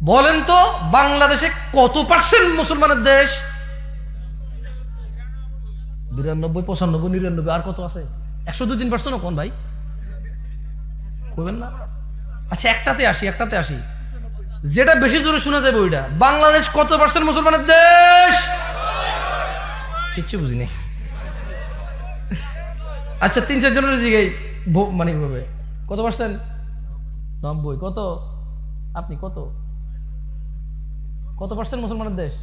বলেন তো বাংলাদেশে কত পার্সেন্ট মুসলমানের দেশ? 92, 95, 99, আর কত আছে? 102-3% কোন ভাই কইবেন না? আচ্ছা একটাতে আসি, যেটা বেশি জোরে শোনা যাবে ওইটা। বাংলাদেশ কত পার্সেন্ট মুসলমানের দেশ? কিচ্ছু বুঝি নাই। আচ্ছা 3-4 জনের জিগাই মানে ভাবে কত পার্সেন্ট? 90। কত? আপনি কত পার্সেন্ট মুসলমানের দেশ?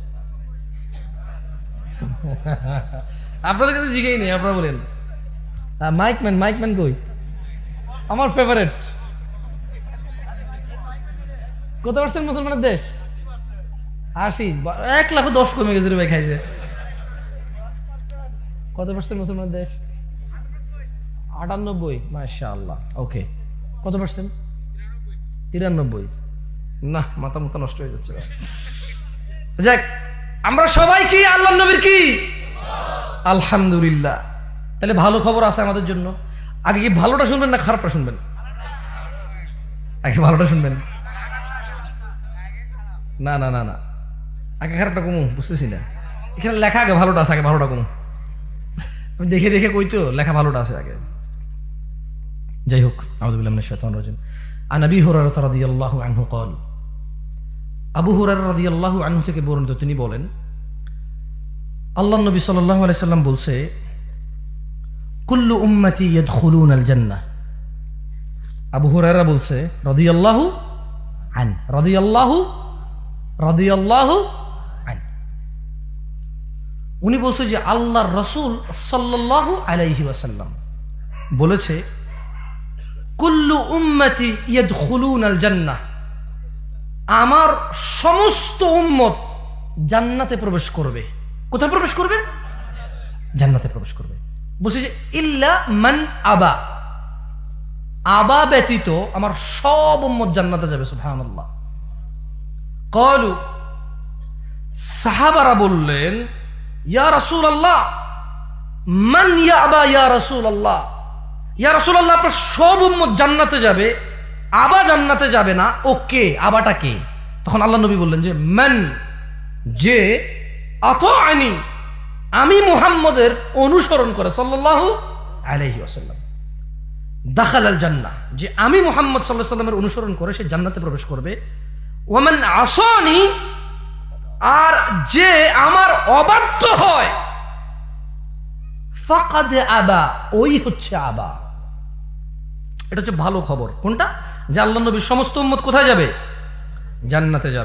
আপনাদের কাছে জিগাই নেই, আপনারা বলেন। মাইকম্যান কই? আমার ফেভারিট। কত পার্সেন্ট মুসলমানের দেশ? 80। 1,10,000 কমে গেছে রে ভাই, খাইছে। কত পার্সেন্ট মুসলমানের দেশ? 98। মাশাআল্লাহ। ওকে, কত পার্সেন্ট? 93। না, মাথা নষ্ট হয়ে যাচ্ছে। যাক, আমরা সবাই কি আল্লাহর নবীর কি? আলহামদুলিল্লাহ। তাহলে ভালো খবর আছে আমাদের জন্য। আগে কি ভালোটা শুনবেন না খারাপটা শুনবেন? আগে ভালোটা শুনবেন। না, আগে খারাপটা কমু, বুঝতেছি না। এখানে লেখা আগে ভালোটা আছে, আগে ভালোটা কমু। আমি দেখে কই তো লেখা ভালোটা আছে আগে। যাই হোক, আউযু বিল্লাহি মিনাশ শাইতানির রাজিম। আন আবি হুরায়রা রাদিয়াল্লাহু আনহু قال, আবু হুরায়রা রাদিয়াল্লাহু আনহু থেকে বর্ণিত, তিনি বলেন আল্লাহর নবী সাল্লাল্লাহু আলাইহি সাল্লাম বলছে, কুল্লু উম্মতি ইয়াদখুলুনাল জান্নাহ। আবু হুরায়রা বলছে রাদিয়াল্লাহু আন। উনি বলছে যে আল্লাহর রাসূল সাল্লাল্লাহু আলাইহি ওয়াসাল্লাম বলেছে, কুল্লু উম্মতি ইয়াদখুলুনাল জান্নাহ, আমার সমস্ত উম্মত জান্নাতে প্রবেশ করবে। কোথায় প্রবেশ করবে? জান্নাতে প্রবেশ করবে। বলছে যে ইল্লা মান আবা, আবা ব্যতীত আমার সব উম্মত জান্নাতে যাবে। সুবহানাল্লাহ। ক্বালু, সাহাবারা বললেন, ইয়া রাসূলুল্লাহ, মান ইয়াবা ইয়া রাসূলুল্লাহ, ইয়া রাসূলুল্লাহ, আপনার সব উম্মত জান্নাতে যাবে, আবা জান্নাতে যাবে না, ও কে? আবাটা কে? তখন আল্লাহ নবী বললেন যে মান, যে আতাআনি, আমি মুহাম্মদের অনুসরণ করে, সাল্লাল্লাহু আলাইহি ওয়াসাল্লাম, দাখালাল জান্নাহ, যে আমি মুহাম্মদ সাল্লাল্লাহু আলাইহি ওয়াসাল্লামের অনুসরণ করে সে জান্নাতে প্রবেশ করবে। ওয়ামান আসানি, আর যে আমার অবাধ্য হয়, ফাকাদ আবা, ওই হচ্ছে আবা। এটা হচ্ছে ভালো খবর। কোনটা? যে আল্লাহর নবীর সমস্ত উম্মত কোথায় যাবে? জান্নাতে যাবে।